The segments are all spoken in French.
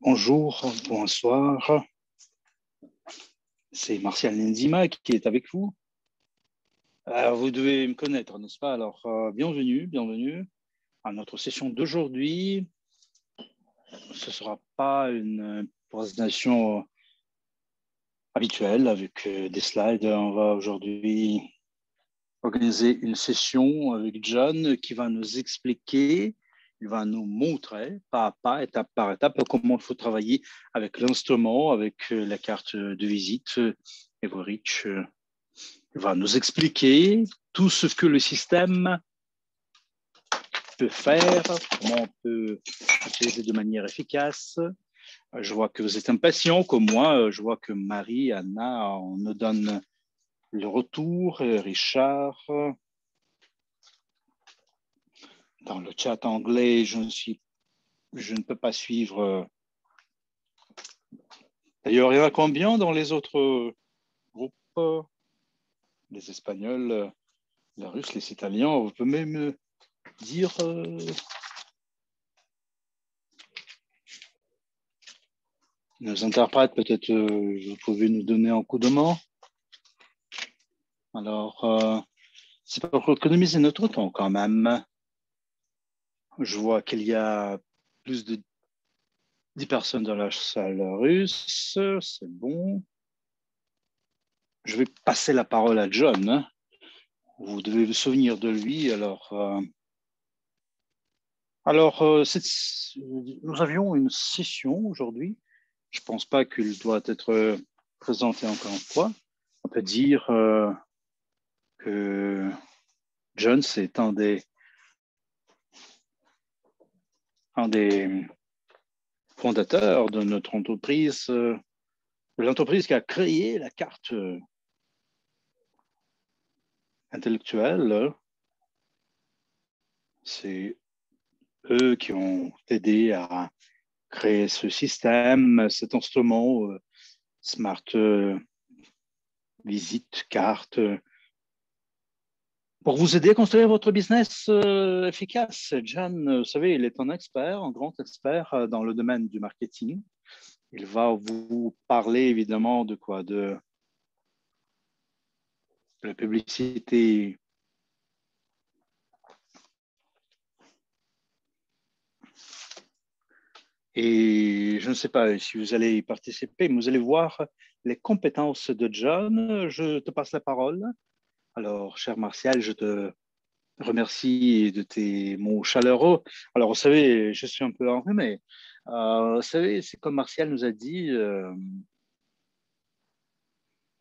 Bonjour, bonsoir. C'est Martial Nenzima qui est avec vous. Alors, vous devez me connaître, n'est-ce pas? Alors, bienvenue à notre session d'aujourd'hui. Ce ne sera pas une présentation habituelle avec des slides. On va aujourd'hui organiser une session avec John qui va nous expliquer, il va nous montrer pas à pas, étape par étape, comment il faut travailler avec l'instrument, avec la carte de visite Everich. Il va nous expliquer tout ce que le système peut faire, comment on peut l'utiliser de manière efficace. Je vois que vous êtes impatients comme moi. Je vois que Marie, Anna, on nous donne le retour. Richard, dans le chat anglais, je ne peux pas suivre. D'ailleurs, il y en a combien dans les autres groupes? Les Espagnols, les Russes, les Italiens. Vous pouvez même me dire nos interprètes, peut-être vous pouvez nous donner un coup de main. Alors, c'est pour économiser notre temps quand même. Je vois qu'il y a plus de 10 personnes dans la salle russe. C'est bon. Je vais passer la parole à John. Vous devez vous souvenir de lui. Nous avions une session aujourd'hui. Je ne pense pas qu'il doit être présenté encore une fois. On peut dire que John, c'est un des fondateurs de notre entreprise, de l'entreprise qui a créé la carte intellectuelle. C'est eux qui ont aidé à créer ce système, cet instrument Smart Visite Carte, pour vous aider à construire votre business efficace. John, vous savez, il est un grand expert dans le domaine du marketing. Il va vous parler évidemment de quoi? De la publicité et je ne sais pas si vous allez y participer, mais vous allez voir les compétences de John. Je te passe la parole. Alors, cher Martial, je te remercie de tes mots chaleureux. Alors, vous savez, je suis un peu enrhumé. Vous savez, c'est comme Martial nous a dit,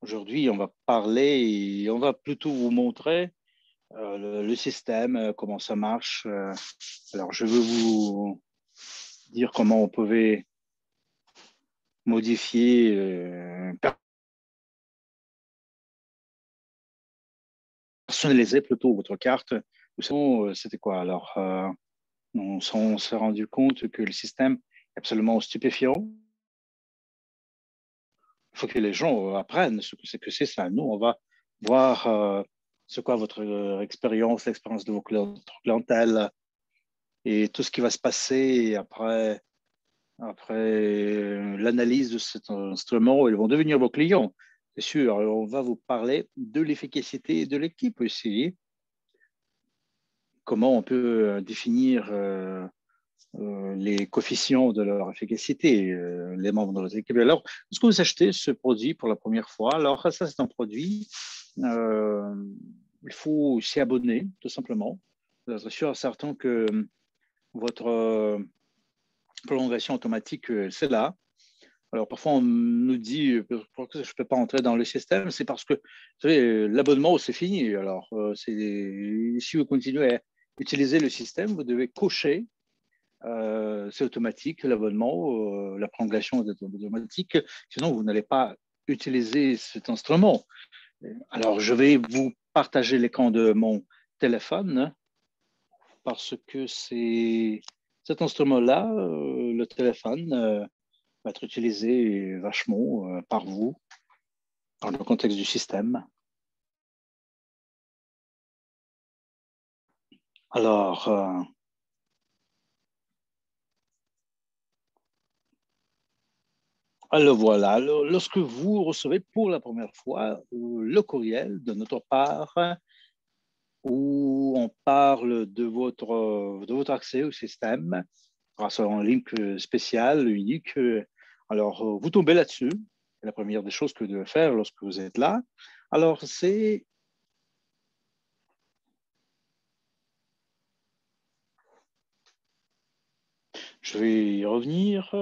aujourd'hui, on va parler et on va plutôt vous montrer le système, comment ça marche. Alors, je veux vous dire comment on pouvait modifier, personnaliser plutôt votre carte. C'était quoi? Alors, on s'est rendu compte que le système est absolument stupéfiant. Il faut que les gens apprennent ce que c'est ça. Nous, on va voir c'est quoi votre expérience, l'expérience de votre clientèle et tout ce qui va se passer après l'analyse de cet instrument. Ils vont devenir vos clients, c'est sûr. On va vous parler de l'efficacité de l'équipe aussi. Comment on peut définir les coefficients de leur efficacité, les membres de notre équipe. Alors, est-ce que vous achetez ce produit pour la première fois? Alors, ça, c'est un produit. Il faut s'y abonner, tout simplement. Vous êtes sûr certain que votre prolongation automatique, c'est là. Alors, parfois, on nous dit pourquoi je ne peux pas entrer dans le système. C'est parce que, vous savez, l'abonnement, c'est fini. Alors, si vous continuez à utiliser le système, vous devez cocher c'est automatique, l'abonnement, la prolongation est automatique. Sinon, vous n'allez pas utiliser cet instrument. Alors, je vais vous partager l'écran de mon téléphone parce que c'est cet instrument-là, le téléphone, va être utilisé vachement par vous dans le contexte du système. Alors, Alors voilà, lorsque vous recevez pour la première fois le courriel de notre part où on parle de votre accès au système grâce à un link spécial, unique, alors vous tombez là-dessus. La première des choses que vous devez faire lorsque vous êtes là, alors c'est je vais y revenir.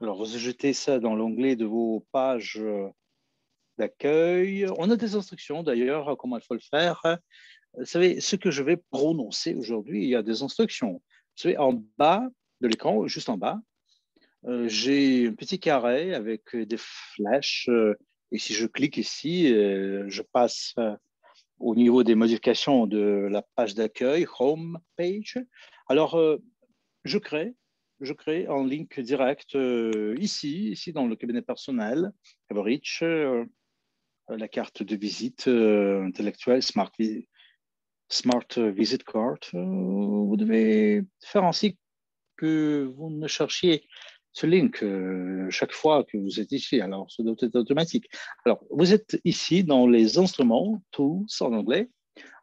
Alors, vous ajoutez ça dans l'onglet de vos pages d'accueil. On a des instructions d'ailleurs, comment il faut le faire. Vous savez, ce que je vais prononcer aujourd'hui, il y a des instructions. Vous savez, en bas de l'écran, juste en bas, j'ai un petit carré avec des flèches. Et si je clique ici, je passe au niveau des modifications de la page d'accueil, Home Page. Alors, je crée, en link direct ici dans le cabinet personnel, Everich, la carte de visite intellectuelle Smart Visit Card. Vous devez faire ainsi que vous ne cherchiez ce link chaque fois que vous êtes ici. Alors, ça doit être automatique. Alors, vous êtes ici dans les instruments, tous en anglais.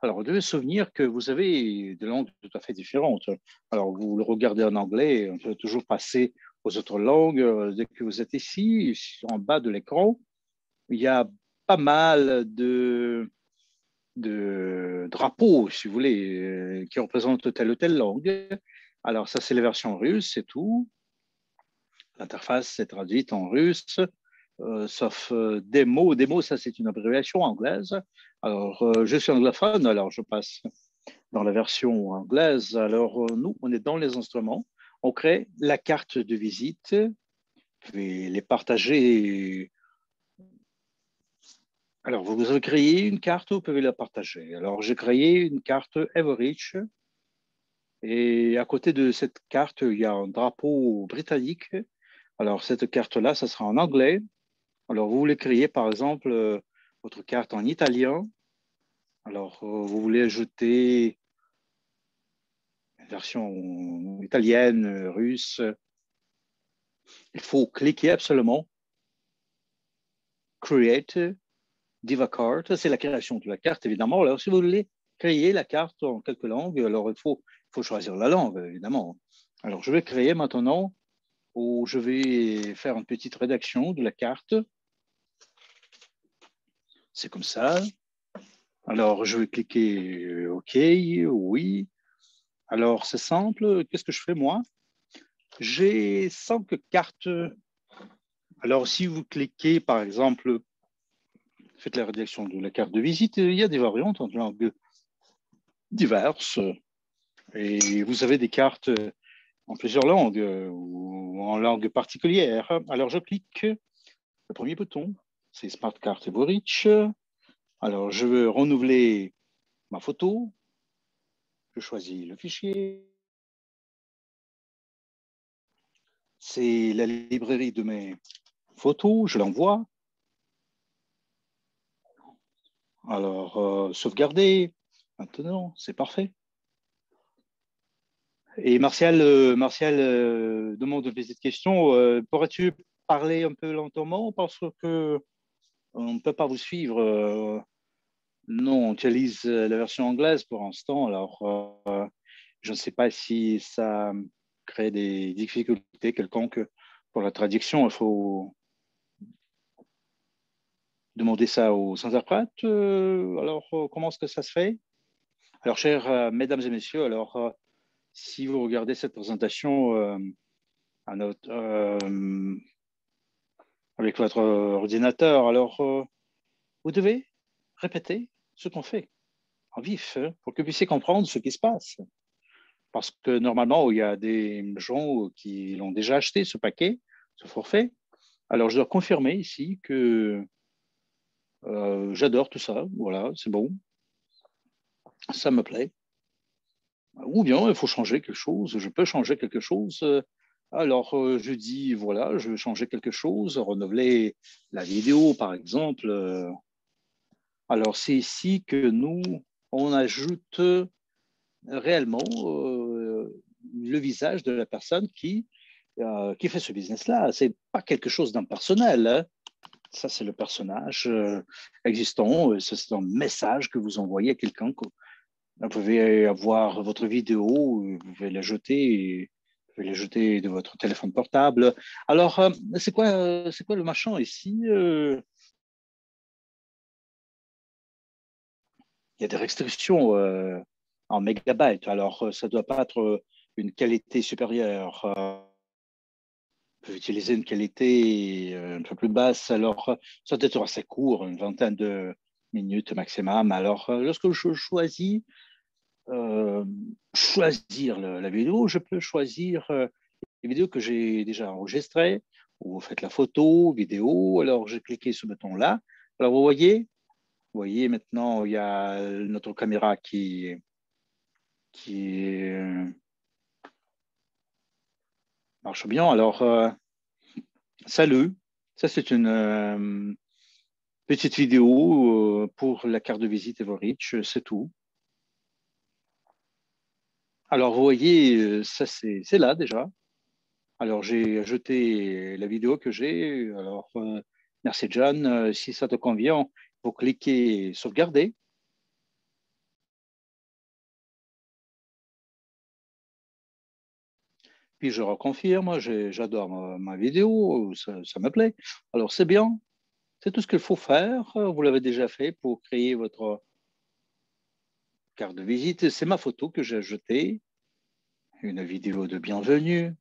Alors, vous devez se souvenir que vous avez des langues tout à fait différentes. Alors, vous le regardez en anglais, on peut toujours passer aux autres langues. Dès que vous êtes ici, en bas de l'écran, il y a pas mal de drapeaux, si vous voulez, qui représentent telle ou telle langue. Alors, ça, c'est la version russe, c'est tout. L'interface est traduite en russe, sauf des mots. Des mots, ça, c'est une abréviation anglaise. Alors, je suis anglophone, alors je passe dans la version anglaise. Alors, nous, on est dans les instruments. On crée la carte de visite. Vous pouvez les partager. Alors, vous avez créé une carte, vous pouvez la partager. Alors, j'ai créé une carte Everich. Et à côté de cette carte, il y a un drapeau britannique. Alors, cette carte-là, ça sera en anglais. Alors, vous voulez créer, par exemple, votre carte en italien. Alors, vous voulez ajouter une version italienne, russe. Il faut cliquer absolument Create Diva Card. C'est la création de la carte, évidemment. Alors, si vous voulez créer la carte en quelques langues, alors il faut choisir la langue, évidemment. Alors, je vais créer maintenant, où je vais faire une petite rédaction de la carte. C'est comme ça. Alors, je vais cliquer OK, oui. Alors, c'est simple. Qu'est-ce que je fais, moi? J'ai 5 cartes. Alors, si vous cliquez, par exemple, faites la rédaction de la carte de visite, il y a des variantes en langues diverses. Et vous avez des cartes en plusieurs langues ou en langue particulière. Alors, je clique. Le premier bouton, c'est Smart Card Everich. Alors, je veux renouveler ma photo. Je choisis le fichier. C'est la librairie de mes photos. Je l'envoie. Alors, sauvegarder. Maintenant, c'est parfait. Et Martial, demande une petite question. Pourrais-tu parler un peu lentement parce que on ne peut pas vous suivre. Non, on utilise la version anglaise pour l'instant. Alors, je ne sais pas si ça crée des difficultés quelconques pour la traduction. Il faut demander ça aux interprètes. Alors, comment est-ce que ça se fait? Alors, chers mesdames et messieurs, alors, si vous regardez cette présentation avec votre ordinateur, alors vous devez répéter ce qu'on fait en vif pour que vous puissiez comprendre ce qui se passe. Parce que normalement, il y a des gens qui l'ont déjà acheté, ce paquet, ce forfait. Alors, je dois confirmer ici que j'adore tout ça. Voilà, c'est bon. Ça me plaît. Ou bien il faut changer quelque chose. Je peux changer quelque chose. Alors, je dis, voilà, je veux changer quelque chose, renouveler la vidéo, par exemple. Alors, c'est ici que nous, on ajoute réellement le visage de la personne qui fait ce business-là. Ce n'est pas quelque chose d'impersonnel. Hein. Ça, c'est le personnage existant. C'est un message que vous envoyez à quelqu'un. Vous pouvez avoir votre vidéo, vous pouvez l'ajouter, vous pouvez l'ajouter de votre téléphone portable. Alors, c'est quoi le machin ici il y a des restrictions en mégabytes. Alors, ça ne doit pas être une qualité supérieure. On peut utiliser une qualité un peu plus basse. Alors, ça doit être assez court, une vingtaine de minutes maximum. Alors, lorsque je choisis choisir la vidéo, je peux choisir les vidéos que j'ai déjà enregistrées, ou vous faites la photo, vidéo. Alors, j'ai cliqué sur ce bouton-là. Alors, vous voyez maintenant, il y a notre caméra qui marche bien. Alors, salut. Ça, c'est une petite vidéo pour la carte de visite Everreach. C'est tout. Alors, vous voyez, ça, c'est là déjà. Alors, j'ai ajouté la vidéo que j'ai. Alors, merci John. Si ça te convient, vous cliquez sauvegarder. Puis je reconfirme, j'adore ma vidéo, ça me plaît. Alors, c'est bien. C'est tout ce qu'il faut faire. Vous l'avez déjà fait pour créer votre carte de visite. C'est ma photo que j'ai ajoutée. Une vidéo de bienvenue.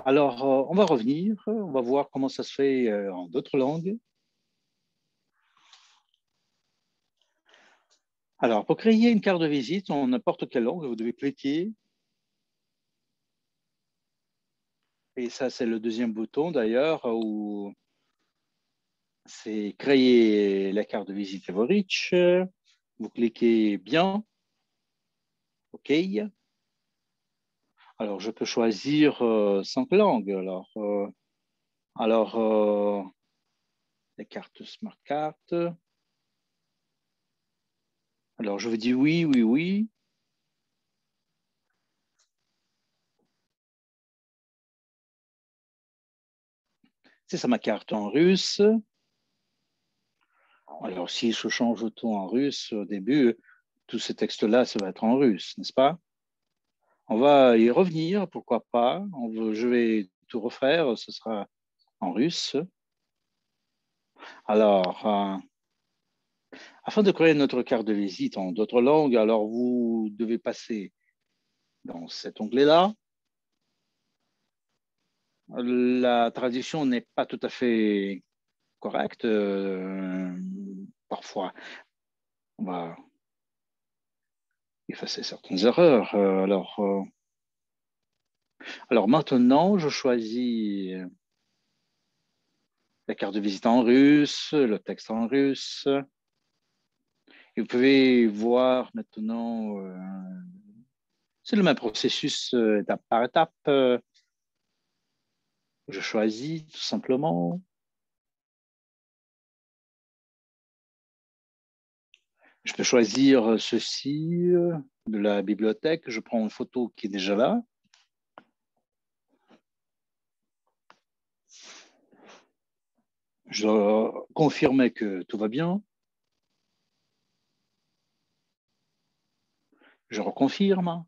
Alors, on va revenir. On va voir comment ça se fait en d'autres langues. Alors, pour créer une carte de visite en n'importe quelle langue, vous devez cliquer. Et ça, c'est le deuxième bouton d'ailleurs, où c'est créer la carte de visite Everreach. Vous cliquez bien. OK. Alors, je peux choisir 5 langues. Alors, les cartes Smart Card. Alors, je vous dis oui, oui, oui. C'est ça ma carte en russe. Alors, si je change tout en russe au début, tous ces textes-là, ça va être en russe, n'est-ce pas? On va y revenir, pourquoi pas. Je vais tout refaire, ce sera en russe. Alors, afin de créer notre carte de visite en d'autres langues, alors vous devez passer dans cet onglet-là. La traduction n'est pas tout à fait correcte. Parfois, on va effacer certaines erreurs. Alors maintenant, je choisis la carte de visite en russe, le texte en russe. Et vous pouvez voir maintenant, c'est le même processus étape par étape. Je choisis tout simplement. Je peux choisir ceci de la bibliothèque. Je prends une photo qui est déjà là. Je dois confirmer que tout va bien. Je reconfirme.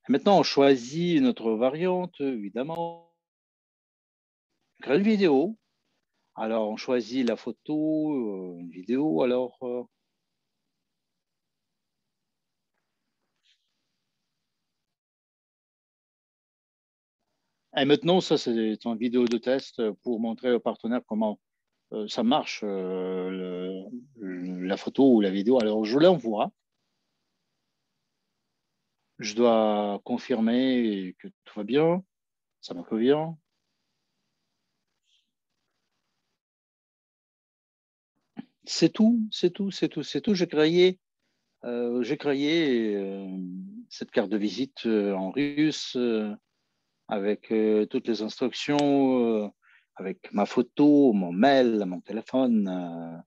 Et maintenant, on choisit notre variante, évidemment. Créer une vidéo. Alors, on choisit la photo, une vidéo. Alors, et maintenant, ça, c'est une vidéo de test pour montrer aux partenaires comment ça marche, la photo ou la vidéo. Alors, je l'envoie. Je dois confirmer que tout va bien. Ça me convient. C'est tout, c'est tout, c'est tout, c'est tout. J'ai créé cette carte de visite en russe avec toutes les instructions. avec ma photo, mon mail, mon téléphone.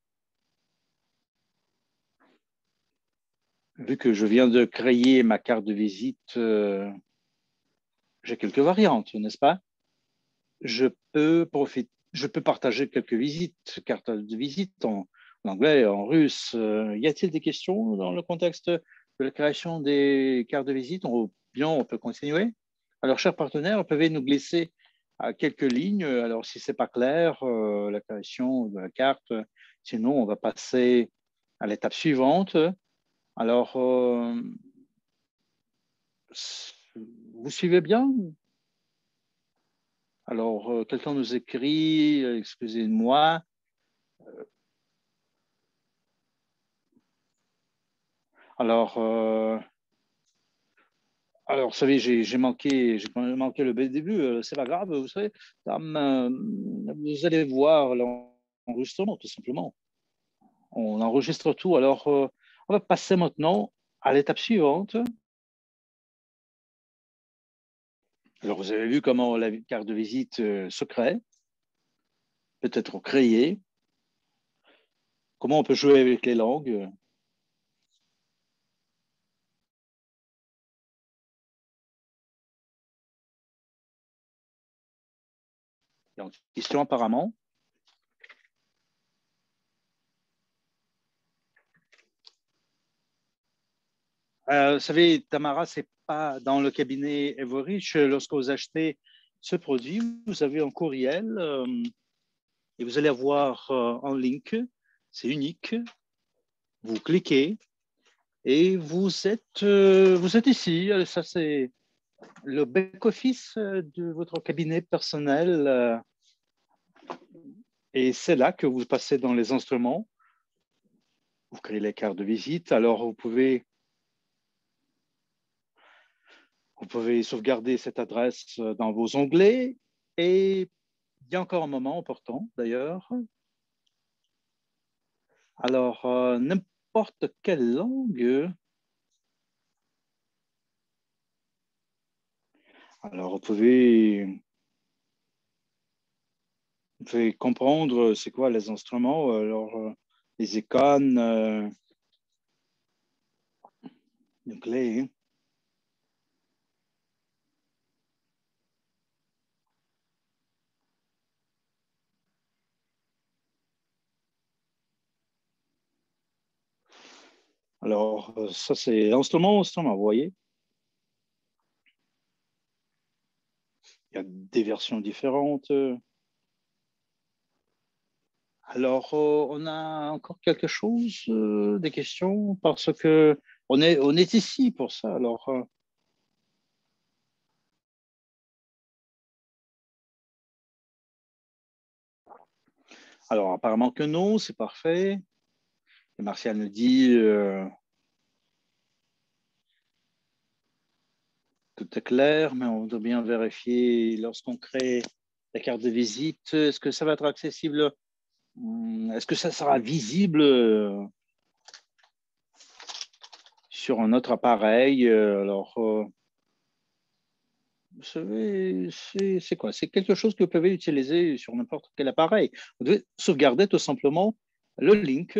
Vu que je viens de créer ma carte de visite, j'ai quelques variantes, n'est-ce pas? Je peux partager quelques visites, cartes de visite en anglais, en russe. Y a-t-il des questions dans le contexte de la création des cartes de visite? Bien, on peut continuer. Alors, chers partenaires, vous pouvez nous glisser à quelques lignes. Alors, si ce n'est pas clair, la création de la carte, sinon, on va passer à l'étape suivante. Alors, vous suivez bien? Alors, quelqu'un nous écrit, excusez-moi. Alors, vous savez, j'ai manqué le début. C'est pas grave, vous savez. Vous allez voir l'enregistrement, tout simplement. On enregistre tout. Alors, on va passer maintenant à l'étape suivante. Alors, vous avez vu comment la carte de visite se crée, peut être créée, comment on peut jouer avec les langues. Donc, question apparemment. Vous savez, Tamara, c'est pas dans le cabinet Everich. Lorsque vous achetez ce produit, vous avez un courriel et vous allez avoir un link. C'est unique. Vous cliquez et vous êtes ici. Ça, c'est le back-office de votre cabinet personnel. Et c'est là que vous passez dans les instruments. Vous créez les cartes de visite. Alors, vous pouvez sauvegarder cette adresse dans vos onglets. Et il y a encore un moment important, d'ailleurs. Alors, n'importe quelle langue. Alors, vous pouvez comprendre c'est quoi les instruments. Alors, les icônes, les clés. Alors, ça, c'est instrument, vous voyez. Il y a des versions différentes. Alors, on a encore quelque chose, des questions, parce que on est ici pour ça. Alors apparemment que non, c'est parfait. Et Martial nous dit tout est clair, mais on doit bien vérifier lorsqu'on crée la carte de visite. Est-ce que ça va être accessible? Est-ce que ça sera visible sur un autre appareil? Vous savez, c'est quoi? C'est quelque chose que vous pouvez utiliser sur n'importe quel appareil. Vous devez sauvegarder tout simplement le link.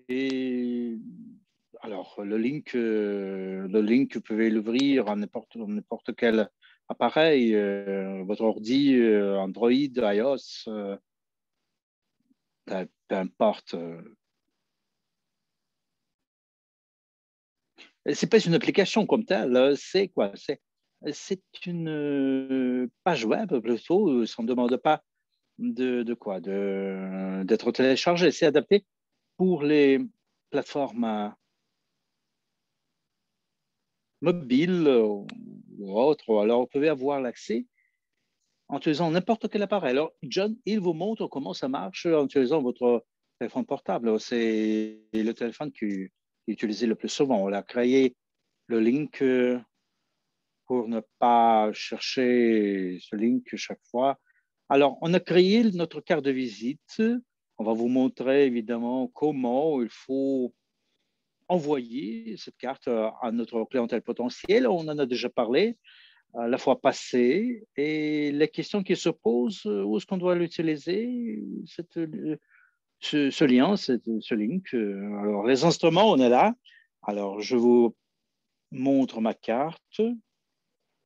Et alors, le link, vous pouvez l'ouvrir à n'importe quel appareil, votre ordi, Android, iOS, peu importe. C'est pas une application comme telle, c'est quoi? C'est une page web plutôt. Ça ne demande pas de quoi? D'être téléchargé. C'est adapté pour les plateformes mobiles ou autres. Alors, vous pouvez avoir l'accès en utilisant n'importe quel appareil. Alors, John, il vous montre comment ça marche en utilisant votre téléphone portable. C'est le téléphone qui est utilisé le plus souvent. On a créé le link pour ne pas chercher ce link chaque fois. Alors, on a créé notre carte de visite. On va vous montrer évidemment comment il faut envoyer cette carte à notre clientèle potentielle. On en a déjà parlé. la fois passée. Et les questions qui se posent, où est-ce qu'on doit l'utiliser, ce lien, ce link. Alors, les instruments, on est là. Alors, je vous montre ma carte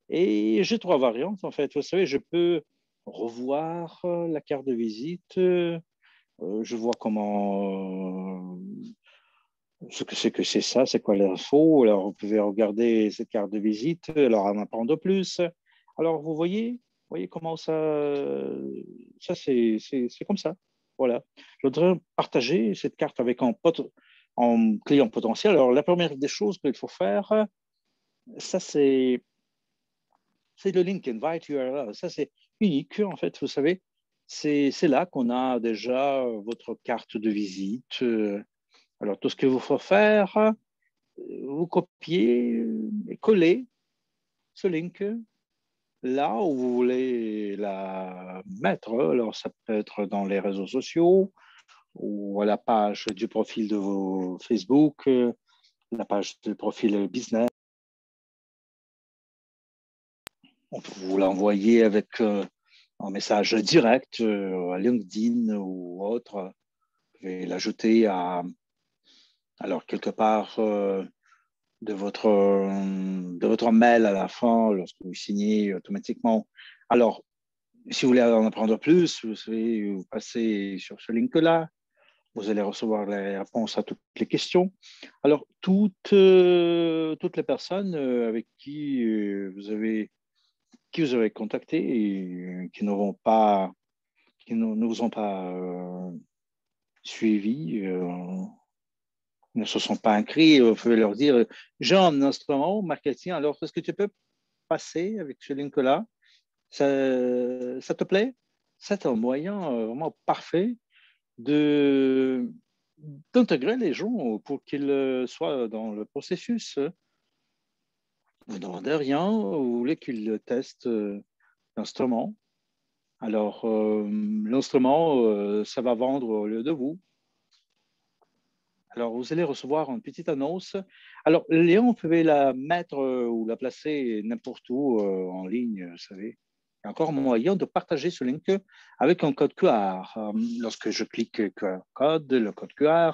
et j'ai trois variantes, en fait. Vous savez, je peux revoir la carte de visite. Je vois comment, ce que c'est ça, c'est quoi l'info. Alors, vous pouvez regarder cette carte de visite, alors en apprendre plus. Alors, vous voyez comment ça c'est comme ça. Voilà. Je voudrais partager cette carte avec en client potentiel. Alors, la première des choses qu'il faut faire, ça, c'est le link invite URL. Ça, c'est unique, en fait, vous savez. C'est là qu'on a déjà votre carte de visite. Alors, tout ce qu'il vous faut faire, vous copiez et collez ce link là où vous voulez la mettre. Alors, ça peut être dans les réseaux sociaux ou à la page du profil de vos Facebook, la page du profil business. On peut vous l'envoyer avec un message direct à LinkedIn ou autre. Vous pouvez l'ajouter alors quelque part de votre mail à la fin lorsque vous signez automatiquement. Alors, si vous voulez en apprendre plus, vous savez, vous passez sur ce link-là. Vous allez recevoir les réponses à toutes les questions. Alors, toutes les personnes avec qui vous avez contacté et qui ne vous ont pas suivi, ne se sont pas inscrits, vous pouvez leur dire, j'ai un instrument marketing, alors est-ce que tu peux passer avec ce link-là? Ça te plaît? C'est un moyen vraiment parfait de d'intégrer les gens pour qu'ils soient dans le processus. Vous ne demandez rien, vous voulez qu'ils testent l'instrument. Alors, l'instrument, ça va vendre au lieu de vous. Alors, vous allez recevoir une petite annonce. Alors, Léon, vous pouvez la mettre ou la placer n'importe où en ligne, vous savez. Il y a encore moyen de partager ce link avec un code QR. Lorsque je clique le code QR,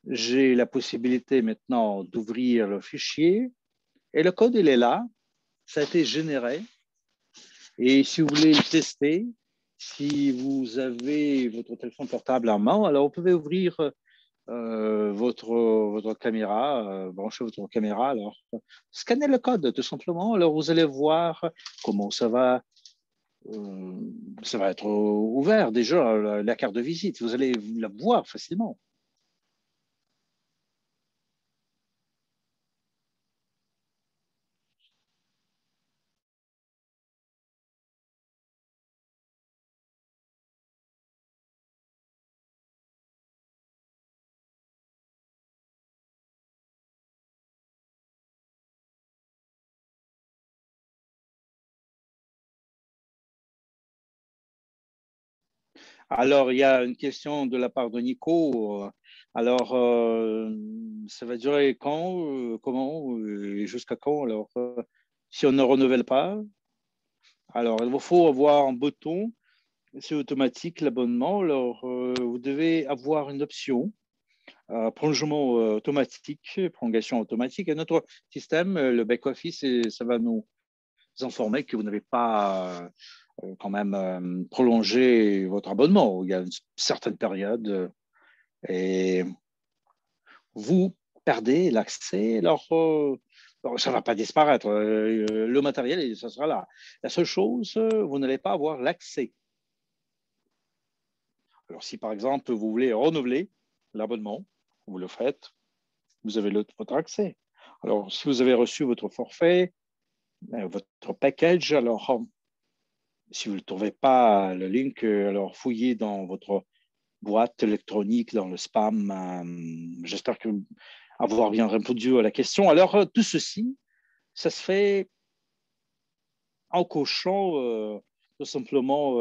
j'ai la possibilité maintenant d'ouvrir le fichier et le code, il est là. Ça a été généré. Et si vous voulez le tester, si vous avez votre téléphone portable en main, alors vous pouvez ouvrir votre caméra, branchez votre caméra, alors scannez le code tout simplement, alors vous allez voir comment ça va être ouvert déjà, la carte de visite, vous allez la voir facilement. Alors, il y a une question de la part de Nico. Alors, ça va durer quand, comment, et jusqu'à quand? Alors, si on ne renouvelle pas, alors il vous faut avoir un bouton, c'est automatique l'abonnement. Alors, vous devez avoir une option prolongement automatique, prolongation automatique. Et notre système, le back-office, ça va nous informer que vous n'avez pas quand même prolongé votre abonnement. Il y a une certaine période et vous perdez l'accès. Alors, ça ne va pas disparaître. Le matériel, ça sera là. La seule chose, vous n'allez pas avoir l'accès. Alors, si par exemple, vous voulez renouveler l'abonnement, vous le faites, vous avez votre accès. Alors, si vous avez reçu votre forfait, votre package, alors si vous ne trouvez pas le link, alors fouillez dans votre boîte électronique, dans le spam. J'espère avoir bien répondu à la question. Alors, tout ceci, ça se fait en cochant tout simplement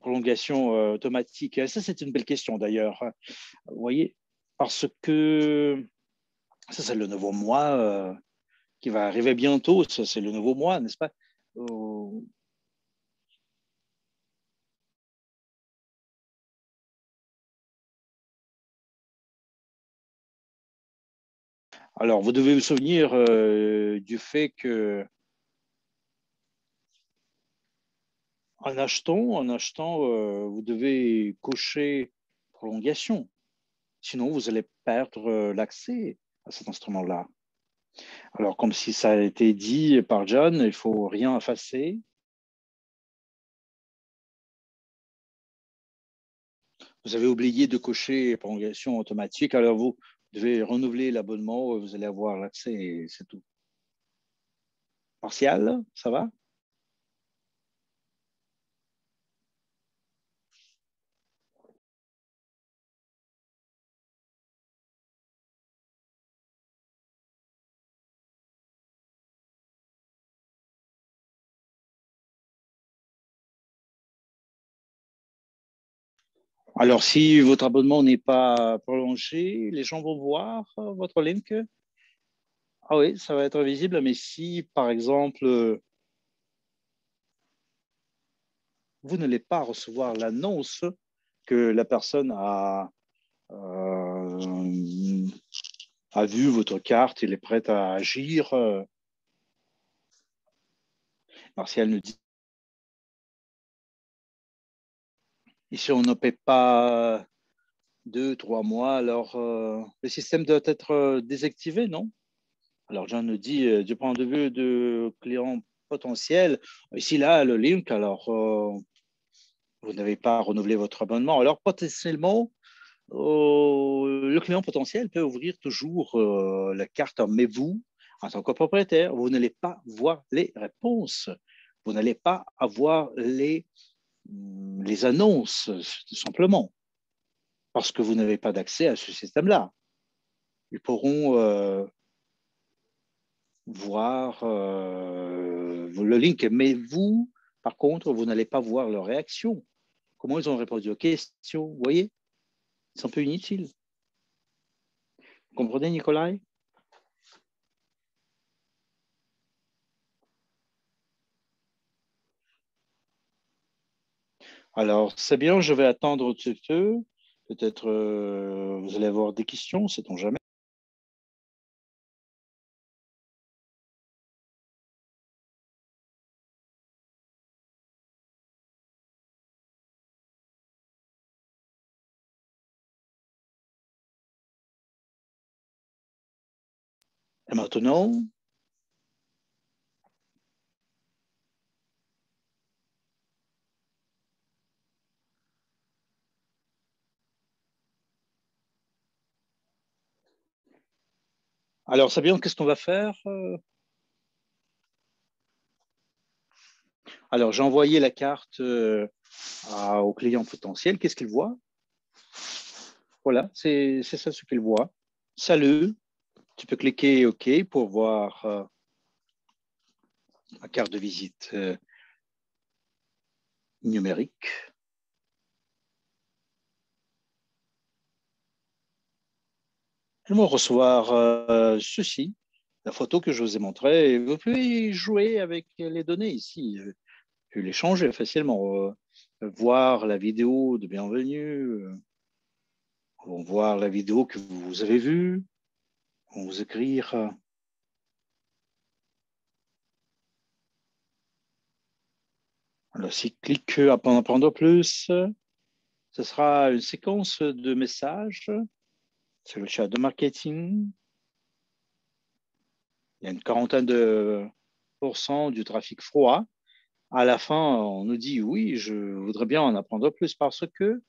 prolongation automatique. Ça, c'est une belle question d'ailleurs. Vous voyez, parce que ça, c'est le nouveau mois. qui va arriver bientôt. Ça, c'est le nouveau mois, n'est-ce pas? Euh, Alors, vous devez vous souvenir du fait que en achetant, vous devez cocher prolongation. Sinon, vous allez perdre l'accès à cet instrument-là. Alors, comme si ça a été dit par John, il ne faut rien effacer. Vous avez oublié de cocher prolongation automatique, alors vous devez renouveler l'abonnement, vous allez avoir l'accès et c'est tout. Partial, ça va? Alors, si votre abonnement n'est pas prolongé, les gens vont voir votre link. Ah oui, ça va être visible, mais si, par exemple, vous n'allez pas recevoir l'annonce que la personne euh, a vu votre carte, il est prêt à agir, Martial nous dit, et si on ne paie pas 2, 3 mois, alors le système doit être désactivé, non? Alors Jean nous dit, du point de vue de client potentiel, ici là, le link, alors vous n'avez pas renouvelé votre abonnement. Alors potentiellement, le client potentiel peut ouvrir toujours la carte, mais vous, en tant que propriétaire, vous n'allez pas voir les réponses. Vous n'allez pas avoir les annonces, tout simplement, parce que vous n'avez pas d'accès à ce système-là. Ils pourront voir le link, mais vous, par contre, vous n'allez pas voir leur réaction. Comment ils ont répondu aux questions, vous voyez? C'est un peu inutile. Vous comprenez, Nicolas? Alors, c'est bien, je vais attendre un petit peu. Peut-être vous allez avoir des questions, sait-on jamais. Et maintenant, alors c'est bien, qu'est-ce qu'on va faire? Alors, j'ai envoyé la carte au client potentiel. Qu'est-ce qu'il voit? Voilà, c'est ça ce qu'il voit. Salut, tu peux cliquer OK pour voir la carte de visite numérique. Ils vont recevoir ceci, la photo que je vous ai montrée. Et vous pouvez jouer avec les données ici. Vous pouvez les changer facilement. Voir la vidéo de bienvenue, voir la vidéo que vous avez vue, vous écrire. Alors, si clique à en apprendre plus, ce sera une séquence de messages sur le chat de marketing. Il y a une quarantaine de pourcents du trafic froid. À la fin, on nous dit oui, je voudrais bien en apprendre plus parce que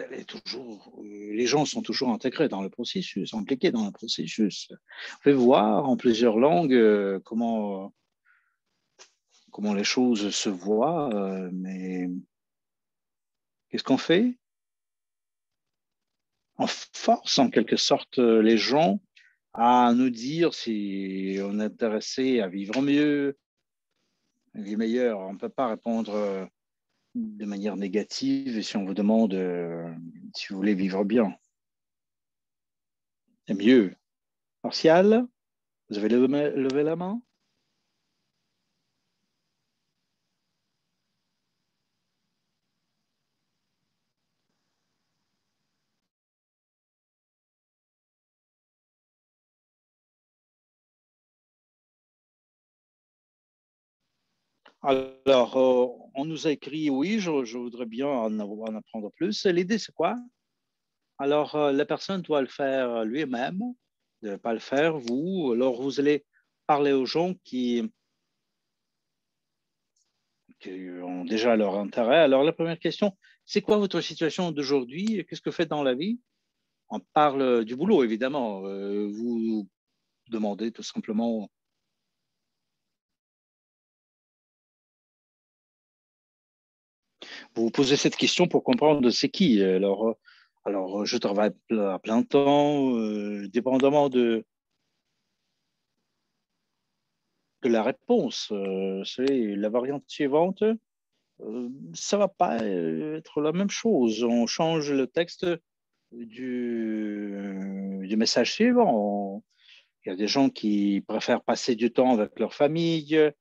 les gens sont toujours intégrés dans le processus, impliqués dans le processus. Vous pouvez voir en plusieurs langues comment les choses se voient, mais qu'est-ce qu'on fait? On force en quelque sorte les gens à nous dire si on est intéressé à vivre mieux, à vivre meilleur. On ne peut pas répondre de manière négative si on vous demande si vous voulez vivre bien et mieux. Martial? Vous avez levé la main? Alors, on nous a écrit, oui, je voudrais bien en apprendre plus. L'idée, c'est quoi? Alors, la personne doit le faire lui-même, ne pas le faire vous. Alors, vous allez parler aux gens qui ont déjà leur intérêt. Alors, la première question, c'est quoi votre situation d'aujourd'hui? Qu'est-ce que vous faites dans la vie? On parle du boulot, évidemment. Vous demandez tout simplement, vous vous posez cette question pour comprendre c'est qui. Alors, je travaille à plein temps, dépendamment de la réponse. C'est la variante suivante. Ça ne va pas être la même chose. On change le texte du message suivant. Il y a des gens qui préfèrent passer du temps avec leur famille. Il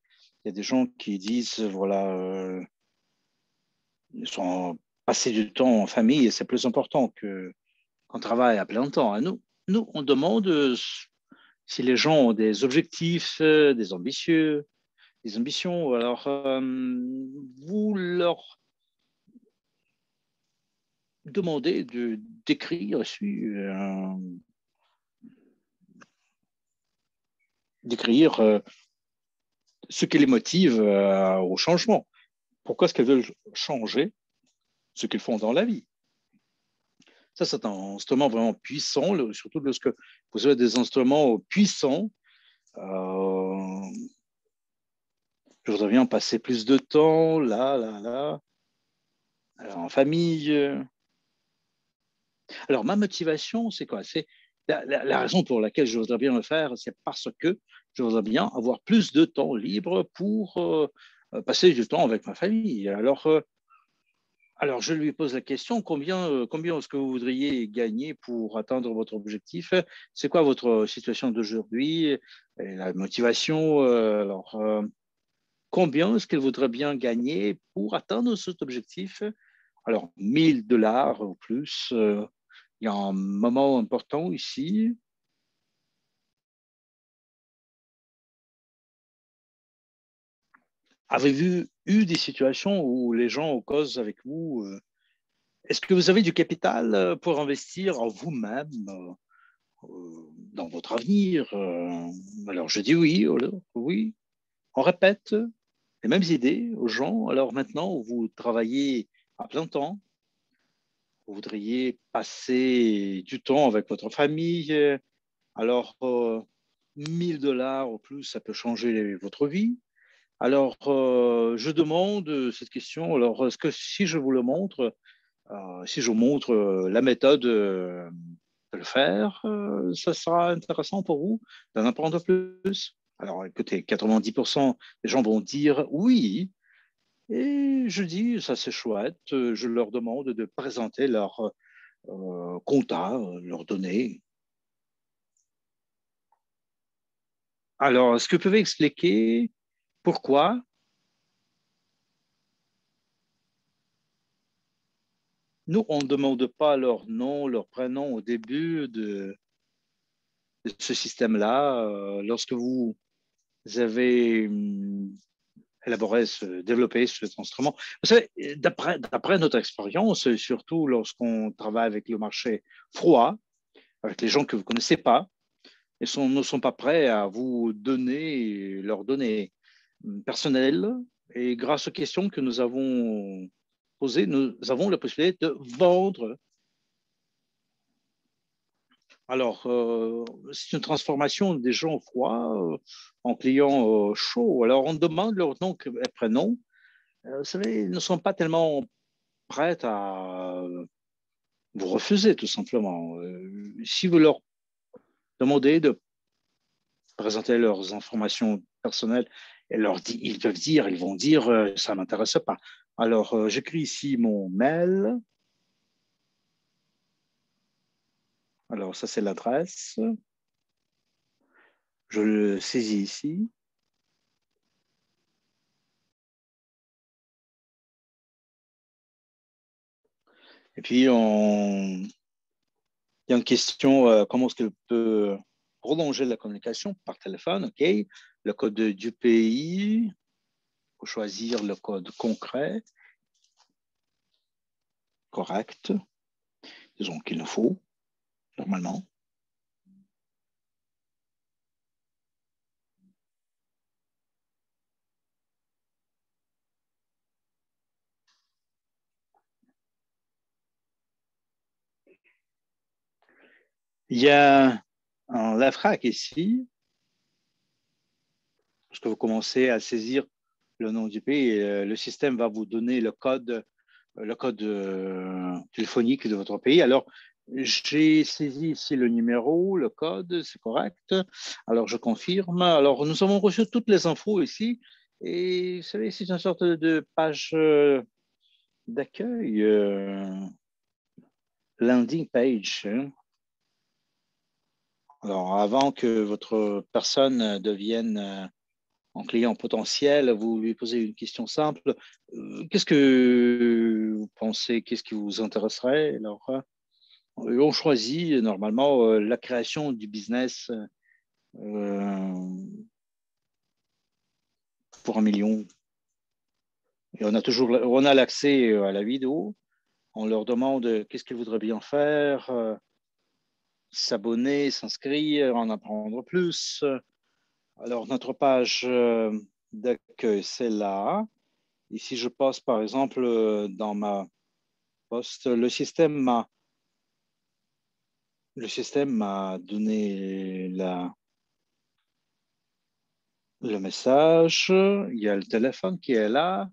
y a des gens qui disent, voilà, ils sont passer du temps en famille et c'est plus important qu'on travaille à plein temps. Et nous, on demande si les gens ont des objectifs, des ambitions. Alors, vous leur demandez d'écrire d'écrire ce qui les motive au changement. Pourquoi est-ce qu'elles veulent changer ce qu'ils font dans la vie? Ça, c'est un instrument vraiment puissant, surtout lorsque vous avez des instruments puissants. Euh, je voudrais bien passer plus de temps là, en famille. Alors, ma motivation, c'est quoi? C'est la raison pour laquelle je voudrais bien le faire, c'est parce que je voudrais bien avoir plus de temps libre pour passer du temps avec ma famille. Alors, je lui pose la question, combien est-ce que vous voudriez gagner pour atteindre votre objectif? C'est quoi votre situation d'aujourd'hui? Et la motivation, combien est-ce qu'elle voudrait bien gagner pour atteindre cet objectif? Alors, 1000 $ ou plus. Il y a un moment important ici. Avez-vous eu des situations où les gens causent avec vous? Est-ce que vous avez du capital pour investir en vous-même, dans votre avenir? Alors, je dis oui, oui. On répète les mêmes idées aux gens. Alors maintenant, vous travaillez à plein temps. Vous voudriez passer du temps avec votre famille. Alors, 1000 $ ou plus, ça peut changer votre vie. Alors, je demande cette question. Alors, est-ce que si je vous le montre, si je vous montre la méthode de le faire, ça sera intéressant pour vous d'en apprendre plus? Alors, écoutez, 90% des gens vont dire oui. Et je dis, ça c'est chouette. Je leur demande de présenter leur compta, leurs données. Alors, est-ce que vous pouvez expliquer pourquoi nous, on ne demande pas leur nom, leur prénom au début de ce système-là? Lorsque vous avez élaboré, développé cet instrument. Vous savez, d'après notre expérience, surtout lorsqu'on travaille avec le marché froid, avec les gens que vous ne connaissez pas, ils ne sont pas prêts à vous donner leurs données personnelles. Et grâce aux questions que nous avons posées, nous avons la possibilité de vendre. Alors, c'est une transformation des gens froids en clients chauds. Alors, on demande leur nom et prénom. Vous savez, ils ne sont pas tellement prêts à vous refuser, tout simplement. Si vous leur demandez de présenter leurs informations personnelles, ils vont dire, ça ne m'intéresse pas. Alors, j'écris ici mon mail. Alors, ça, c'est l'adresse. Je le saisis ici. Et puis, il y a une question, comment est-ce que je peux prolonger la communication par téléphone? OK. Le code du pays. Il faut choisir le code concret. Correct. Disons qu'il nous faut, normalement. Il y a un LAFRAC ici. Lorsque vous commencez à saisir le nom du pays, le système va vous donner le code téléphonique de votre pays. Alors, j'ai saisi ici le numéro, le code, c'est correct. Alors, je confirme. Alors, nous avons reçu toutes les infos ici. Et vous savez, c'est une sorte de page d'accueil, landing page. Alors, avant que votre personne devienne un client potentiel, vous lui posez une question simple. Qu'est-ce que vous pensez, qu'est-ce qui vous intéresserait? Alors, on choisit normalement la création du business pour 1 million. Et on a l'accès à la vidéo. On leur demande qu'est-ce qu'ils voudraient bien faire, s'abonner, s'inscrire, en apprendre plus. Alors, notre page d'accueil, c'est là. Ici, je passe par exemple dans ma poste. Le système m'a donné le message. Il y a le téléphone qui est là.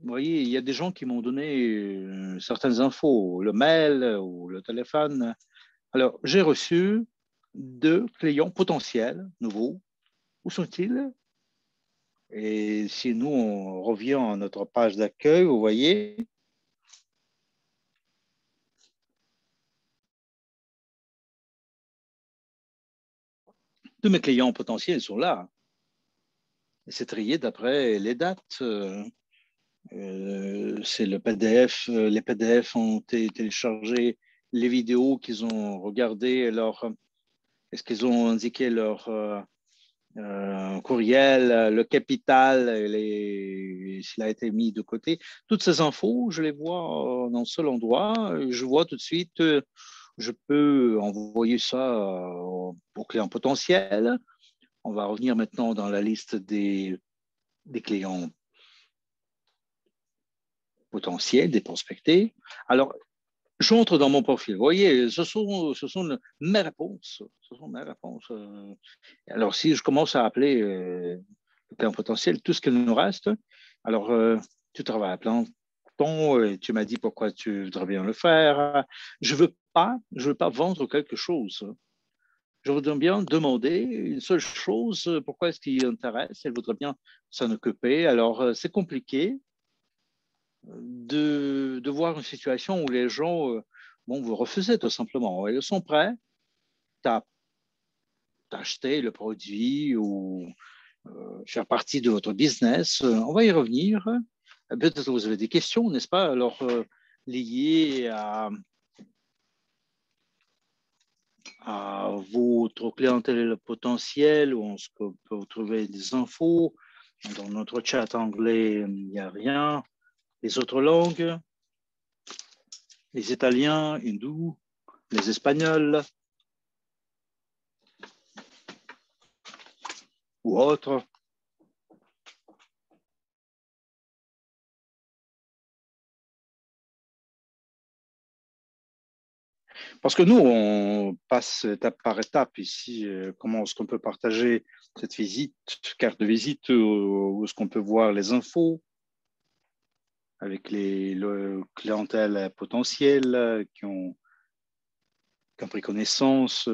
Vous voyez, il y a des gens qui m'ont donné certaines infos, le mail ou le téléphone. Alors, j'ai reçu 2 clients potentiels nouveaux. Où sont-ils? Et si nous, on revient à notre page d'accueil, vous voyez, tous mes clients potentiels sont là. C'est trié d'après les dates. C'est le PDF. Les PDF ont été téléchargés, les vidéos qu'ils ont regardées, est-ce qu'ils ont indiqué leur courriel, le capital, s'il a été mis de côté. Toutes ces infos, je les vois dans un seul endroit. Je vois tout de suite, je peux envoyer ça aux clients potentiels. On va revenir maintenant dans la liste des clients potentiels, des prospectés. Alors, j'entre dans mon profil. Vous voyez, ce sont mes réponses. Ce sont mes réponses. Alors, si je commence à appeler le client potentiel, tout ce qu'il nous reste, alors, tu travailles à plein temps, tu m'as dit pourquoi tu voudrais bien le faire. Je ne veux pas vendre quelque chose. Je voudrais bien demander une seule chose, pourquoi est-ce qu'il intéresse, elle voudrait bien s'en occuper. Alors, c'est compliqué de voir une situation où les gens vous refusez tout simplement. Ils sont prêts à acheter le produit ou faire partie de votre business. On va y revenir. Peut-être que vous avez des questions, n'est-ce pas? Alors, liées à votre clientèle potentielle, où on peut trouver des infos. Dans notre chat anglais, il n'y a rien. Les autres langues, les Italiens, hindous, les Espagnols ou autres. Parce que nous, on passe étape par étape ici. Comment est-ce qu'on peut partager cette visite, carte de visite, où est-ce qu'on peut voir les infos avec le clientèle potentielle qui ont pris connaissance,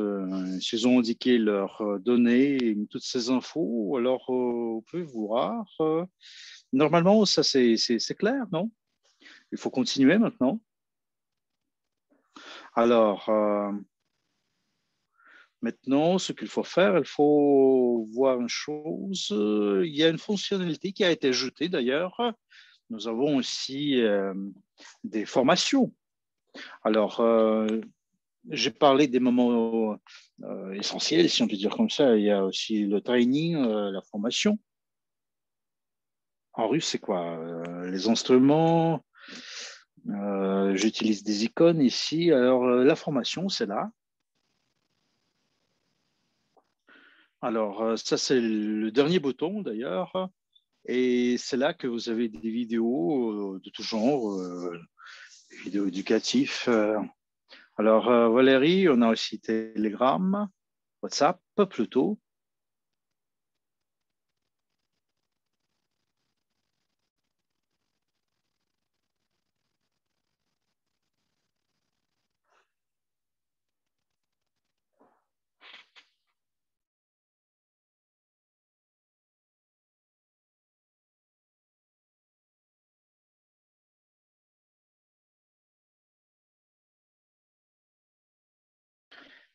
s'ils ont indiqué leurs données, toutes ces infos, alors vous pouvez voir. Normalement, ça c'est clair, non? Il faut continuer maintenant. Alors, Maintenant, ce qu'il faut faire, il faut voir une chose. Il y a une fonctionnalité qui a été ajoutée d'ailleurs. Nous avons aussi des formations. Alors, j'ai parlé des moments essentiels, si on peut dire comme ça. Il y a aussi le training, la formation. En russe, c'est quoi? Les instruments. J'utilise des icônes ici. Alors, la formation, c'est là. Alors, ça, c'est le dernier bouton d'ailleurs. Et c'est là que vous avez des vidéos de tout genre, des vidéos éducatives. Alors, Valérie, on a aussi Telegram, WhatsApp plutôt.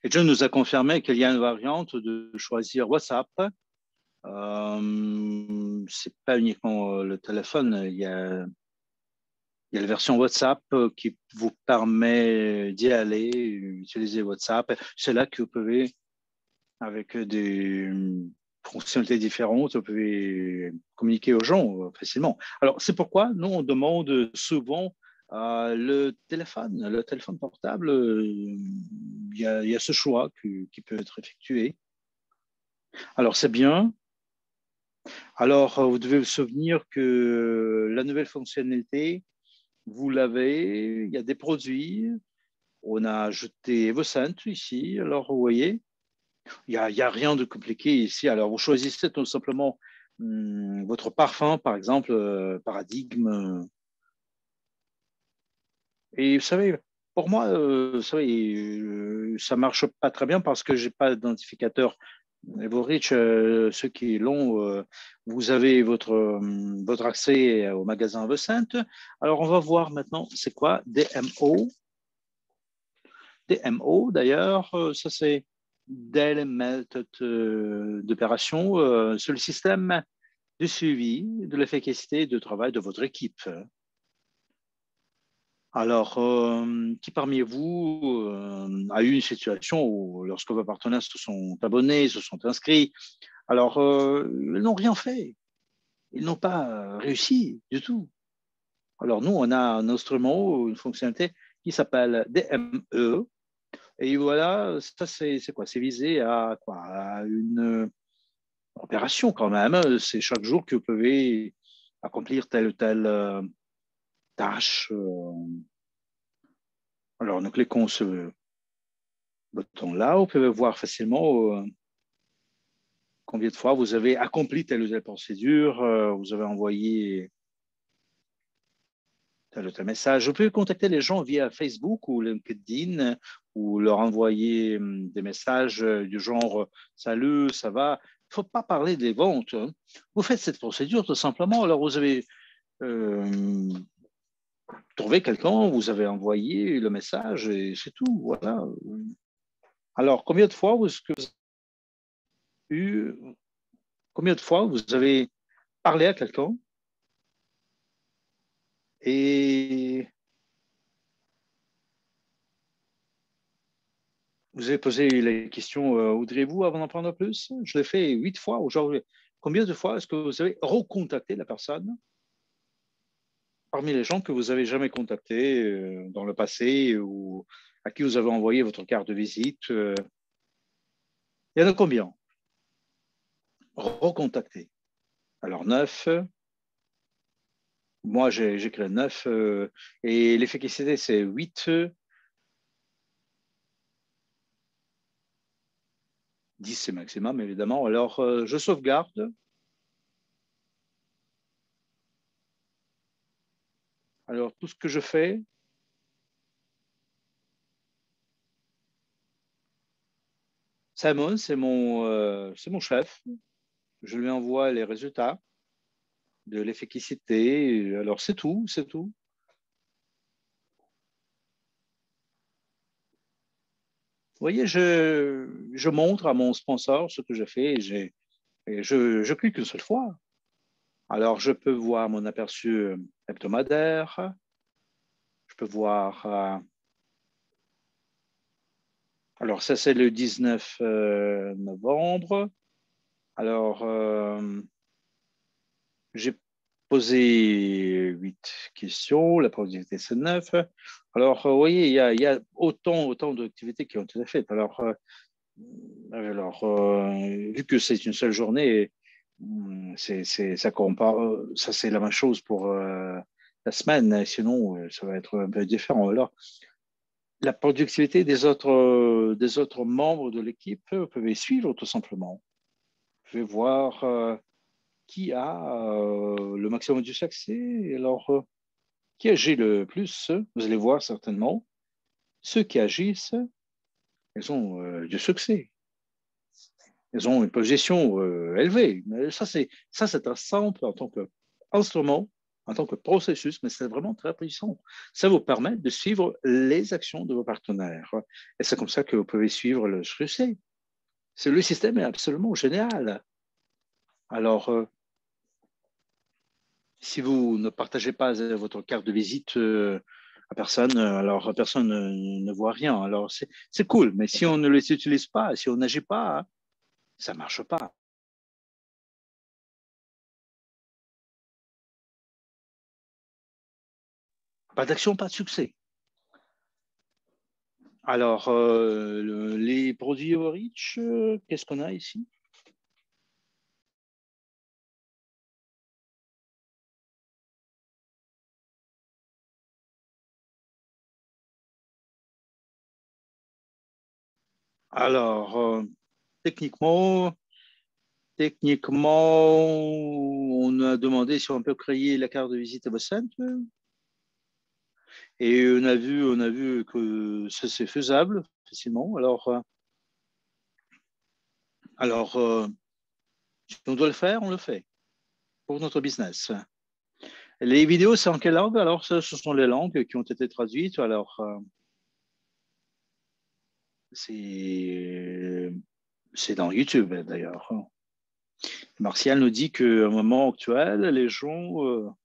Et John nous a confirmé qu'il y a une variante de choisir WhatsApp. C'est pas uniquement le téléphone, il y a la version WhatsApp qui vous permet d'y aller, utiliser WhatsApp. C'est là que vous pouvez, avec des fonctionnalités différentes, vous pouvez communiquer aux gens facilement. Alors, c'est pourquoi nous, on demande souvent le téléphone portable, il y a ce choix qui peut être effectué. Alors, c'est bien. Alors, vous devez vous souvenir que la nouvelle fonctionnalité, vous l'avez, il y a des produits. On a ajouté Evocent ici. Alors, vous voyez, il y a rien de compliqué ici. Alors, vous choisissez tout simplement votre parfum, par exemple, Paradigme. Et vous savez, pour moi, vous savez, ça marche pas très bien parce que j'ai pas d'identificateur. Everidge, ceux qui l'ont, vous avez votre accès au magasin Evocent. Alors, on va voir maintenant, c'est quoi DMO. DMO, d'ailleurs, ça c'est Daily Method d'opération, sur le système de suivi de l'efficacité de travail de votre équipe. Alors, qui parmi vous a eu une situation où, lorsque vos partenaires se sont abonnés, se sont inscrits, alors ils n'ont rien fait, ils n'ont pas réussi du tout. Alors, nous, on a un instrument, une fonctionnalité qui s'appelle DME. Et voilà, ça, c'est quoi? C'est visé à quoi? À une opération quand même. C'est chaque jour que vous pouvez accomplir telle ou telle tâche. Alors, nous cliquons sur ce bouton-là. Vous pouvez voir facilement combien de fois vous avez accompli telle ou telle procédure. Vous avez envoyé tel ou tel message. Vous pouvez contacter les gens via Facebook ou LinkedIn ou leur envoyer des messages du genre Salut, ça va. Il ne faut pas parler des ventes. Hein. Vous faites cette procédure tout simplement. Alors, vous avez trouvé quelqu'un, vous avez envoyé le message et c'est tout. Voilà. Alors, eu, combien de fois vous avez parlé à quelqu'un et vous avez posé la question, voudriez-vous en apprendre plus? Je l'ai fait 8 fois aujourd'hui. Combien de fois est-ce que vous avez recontacté la personne parmi les gens que vous avez jamais contactés dans le passé ou à qui vous avez envoyé votre carte de visite? Il y en a combien? Recontactés. Alors, 9. Moi, j'ai créé 9. Et l'efficacité, c'est 8. 10, c'est maximum, évidemment. Alors, je sauvegarde. Alors, tout ce que je fais, Simon, c'est mon chef. Je lui envoie les résultats de l'efficacité. Alors, c'est tout, c'est tout. voyez, je montre à mon sponsor ce que je fais et je clique une seule fois. Alors, je peux voir mon aperçu hebdomadaire, je peux voir, alors ça c'est le 19 novembre. Alors, j'ai posé 8 questions, la probabilité c'est 9. Alors, vous voyez, il y a autant d'activités qui ont été faites. Vu que c'est une seule journée, ça compare, ça c'est la même chose pour la semaine, sinon ça va être un peu différent. Alors, la productivité des autres membres de l'équipe, vous pouvez suivre tout simplement. Vous pouvez voir qui a le maximum du succès. Alors, qui agit le plus, vous allez voir certainement, ceux qui agissent, ils ont du succès. Ils ont une position élevée. Mais ça, c'est un simple en tant qu'instrument, en tant que processus, mais c'est vraiment très puissant. Ça vous permet de suivre les actions de vos partenaires. Et c'est comme ça que vous pouvez suivre le succès. Le système est absolument génial. Alors, si vous ne partagez pas votre carte de visite à personne, alors personne ne voit rien. Alors, c'est cool, mais si on ne les utilise pas, si on n'agit pas, ça ne marche pas. Pas d'action, pas de succès. Alors, les produits Rich, qu'est-ce qu'on a ici? Alors, techniquement, on a demandé si on peut créer la carte de visite à vos centres et on a vu que ça c'est faisable facilement. Alors, si on doit le faire, on le fait pour notre business. Les vidéos, c'est en quelle langue? Alors, ce sont les langues qui ont été traduites. Alors, c'est c'est dans YouTube d'ailleurs. Martial nous dit qu'au moment actuel, les gens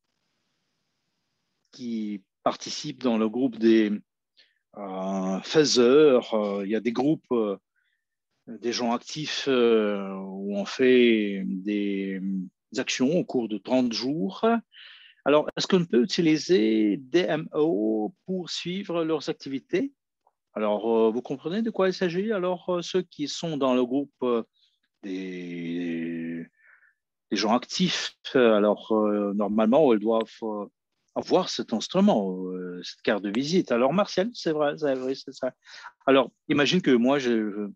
qui participent dans le groupe des faiseurs, il y a des groupes, des gens actifs où on fait des actions au cours de 30 jours. Alors, est-ce qu'on peut utiliser DMO pour suivre leurs activités? Alors, vous comprenez de quoi il s'agit? Alors, ceux qui sont dans le groupe des, des gens actifs, alors normalement, ils doivent avoir cet instrument, cette carte de visite. Alors, Martial, c'est vrai, c'est ça. Alors, imagine que moi, je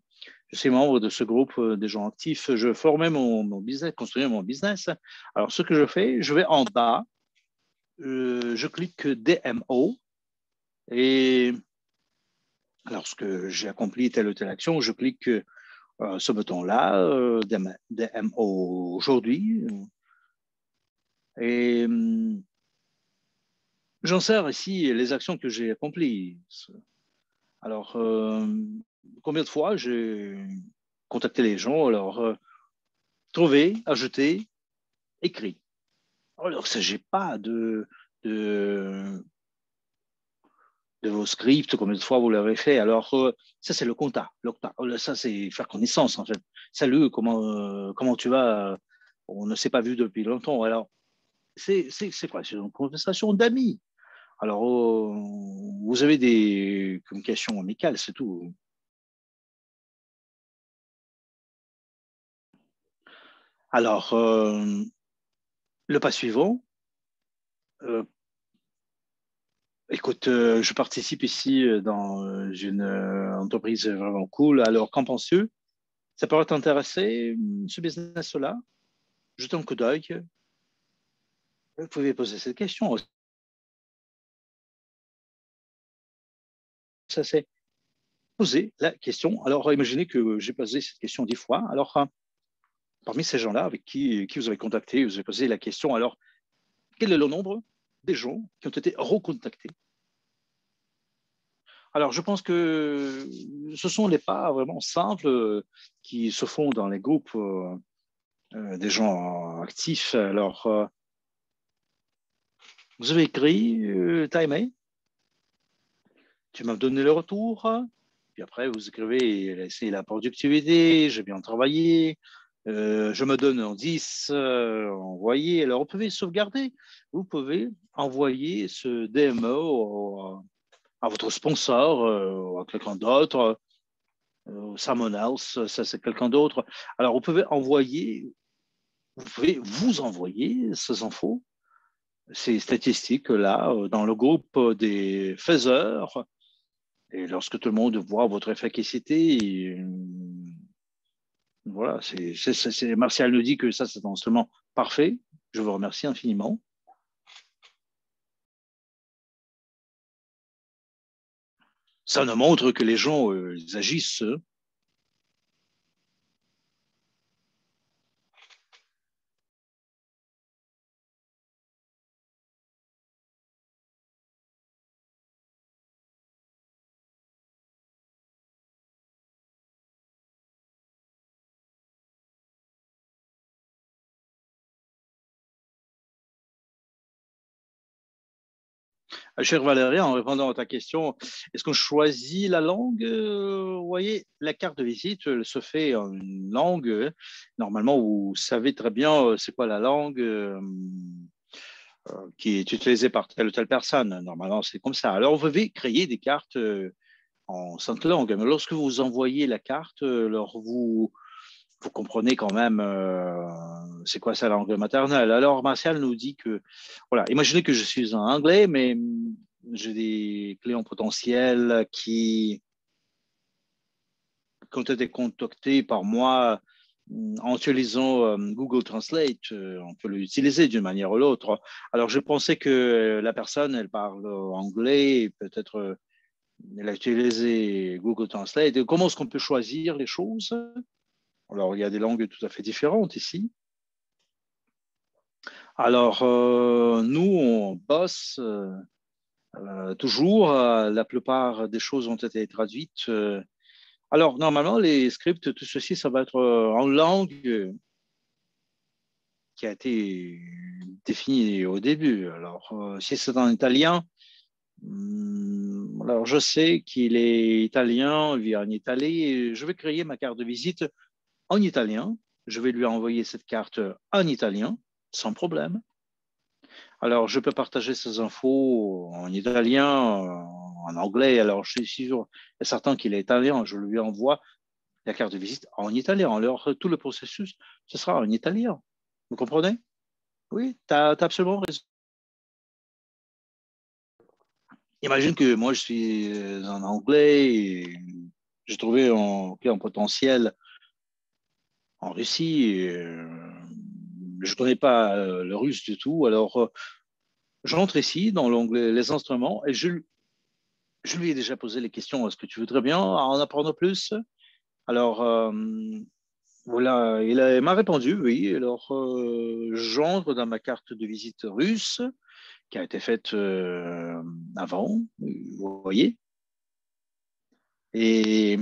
suis membre de ce groupe des gens actifs. Je formais mon business, construisais mon business. Alors, ce que je fais, je vais en bas, je clique DMO et lorsque j'ai accompli telle ou telle action, je clique ce bouton-là, DMO aujourd'hui. Et j'en sers ici les actions que j'ai accomplies. Alors, combien de fois j'ai contacté les gens, alors trouvé, ajouté, écrit. Alors, il ne s'agit pas de vos scripts, combien de fois vous l'avez fait. Alors, ça, c'est le contact. Ça, c'est faire connaissance, en fait. Salut, comment tu vas? On ne s'est pas vu depuis longtemps. Alors, c'est quoi? C'est une conversation d'amis. Alors, vous avez des communications amicales, c'est tout. Alors, le pas suivant, euh, écoute, je participe ici dans une entreprise vraiment cool. Alors, qu'en penses-tu? Ça pourrait t'intéresser, ce business-là? Jetez un coup d'œil. Vous pouvez poser cette question. Ça, c'est poser la question. Alors, imaginez que j'ai posé cette question 10 fois. Alors, parmi ces gens-là avec qui vous avez contacté, vous avez posé la question. Alors, quel est le nombre des gens qui ont été recontactés? Alors, je pense que ce sont les pas vraiment simples qui se font dans les groupes des gens actifs. Alors, vous avez écrit, timé, tu m'as donné le retour, puis après, vous écrivez, c'est la productivité, j'ai bien travaillé, je me donne en 10, envoyé. Alors, vous pouvez sauvegarder, vous pouvez envoyer ce DMO à votre sponsor, à quelqu'un d'autre, someone else, ça c'est quelqu'un d'autre. Alors, vous pouvez vous envoyer ces infos, ces statistiques-là, dans le groupe des faiseurs. Et lorsque tout le monde voit votre efficacité, voilà, Martial nous dit que ça, c'est un instrument parfait. Je vous remercie infiniment. Ça nous montre que les gens ils agissent. Cher Valérie, en répondant à ta question, est-ce qu'on choisit la langue? Vous voyez, la carte de visite elle se fait en une langue. Normalement, vous savez très bien c'est quoi la langue qui est utilisée par telle ou telle personne. Normalement, c'est comme ça. Alors, vous pouvez créer des cartes en 5 langues. Mais lorsque vous envoyez la carte, alors vous comprenez quand même c'est quoi sa langue maternelle. Alors, Martial nous dit que, voilà, imaginez que je suis un Anglais, mais j'ai des clients potentiels qui ont été contactés par moi en utilisant Google Translate. On peut l'utiliser d'une manière ou l'autre. Alors, je pensais que la personne, elle parle anglais, peut-être elle a utilisé Google Translate. Et comment est-ce qu'on peut choisir les choses? Alors, il y a des langues tout à fait différentes ici. Alors, nous, on bosse toujours. La plupart des choses ont été traduites. Alors, normalement, les scripts, tout ceci, ça va être en langue qui a été définie au début. Alors, si c'est en italien, alors je sais qu'il est italien, il vit en Italie, et je vais créer ma carte de visite en italien. Je vais lui envoyer cette carte en italien, sans problème. Alors, je peux partager ces infos en italien, en anglais. Alors, je suis sûr et certain qu'il est italien. Je lui envoie la carte de visite en italien. Alors, tout le processus, ce sera en italien. Vous comprenez? Oui, tu as absolument raison. Imagine que moi, je suis en anglais et j'ai trouvé un client potentiel en Russie. Je ne connais pas le russe du tout. Alors, j'entre ici dans l'onglet Les instruments et je lui ai déjà posé les questions. Est-ce que tu voudrais bien en apprendre plus? Alors, voilà, m'a répondu oui. Alors, j'entre dans ma carte de visite russe qui a été faite avant, vous voyez, et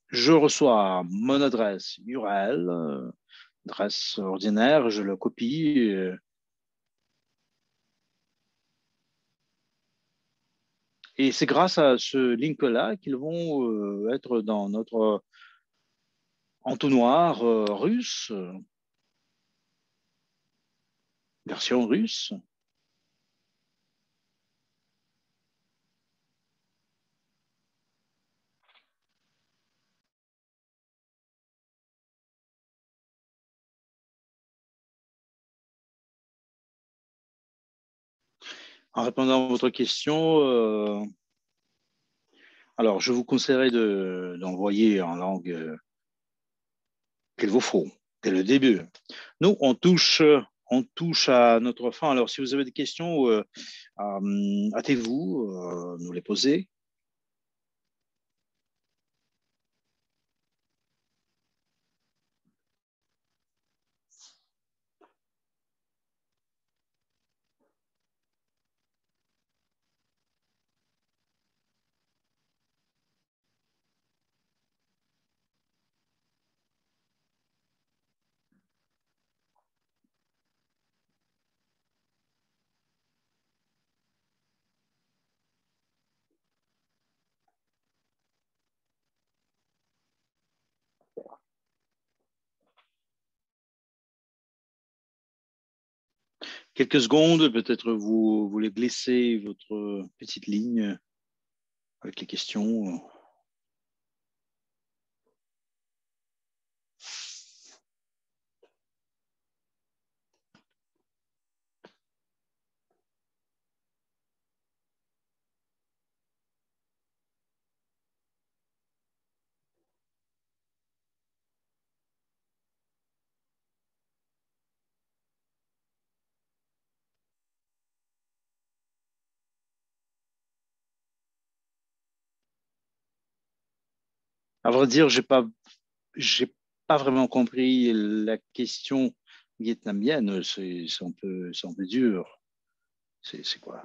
je reçois mon adresse URL, adresse ordinaire, je le copie. Et c'est grâce à ce link-là qu'ils vont être dans notre entonnoir russe, version russe. En répondant à votre question, alors je vous conseillerais d'envoyer en langue qu'il vous faut dès le début. Nous, on touche à notre fin. Alors, si vous avez des questions, hâtez-vous, nous les poser. quelques secondes, peut-être vous voulez glisser votre petite ligne avec les questions. À vrai dire, j'ai pas vraiment compris la question vietnamienne. C'est un peu dur. C'est quoi?